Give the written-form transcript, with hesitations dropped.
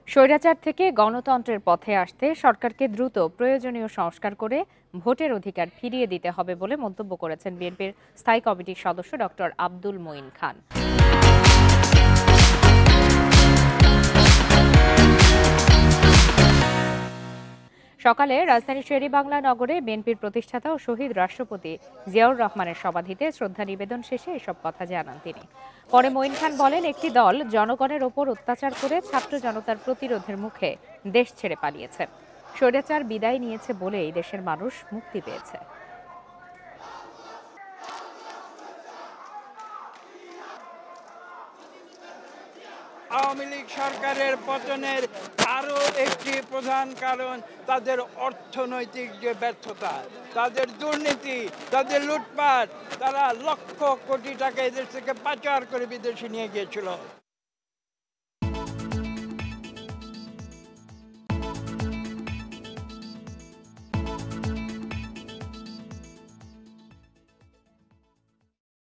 স্বৈরাচার থেকে গণতন্ত্রের পথে আসতে সরকারকে দ্রুত প্রয়োজনীয় সংস্কার করে ভোটের অধিকার ফিরিয়ে দিতে হবে বলে মন্তব্য করেছেন বিএনপির স্থায়ী কমিটির সদস্য ডক্টর আব্দুল মঈন খান। সকালে রাজধানীর শেরেবাংলা নগরে বিএনপির প্রতিষ্ঠাতা ও শহীদ রাষ্ট্রপতি জিয়াউর রহমানের সমাধিতে শ্রদ্ধা নিবেদন শেষে এসব কথা জানান তিনি। পরে মঈন খান বলেন, একটি দল জনগণের ওপর অত্যাচার করে ছাত্র জনতার প্রতিরোধের মুখে দেশ ছেড়ে পালিয়েছে। স্বৈরাচার বিদায় নিয়েছে বলেই দেশের মানুষ মুক্তি পেয়েছে। আওয়ামী লীগ সরকারের পতনের আরও একটি প্রধান কারণ তাদের অর্থনৈতিক যে ব্যর্থতা, তাদের দুর্নীতি, তাদের লুটপাট। তারা লক্ষ কোটি টাকা এদেশ থেকে পাচার করে বিদেশে নিয়ে গিয়েছিল।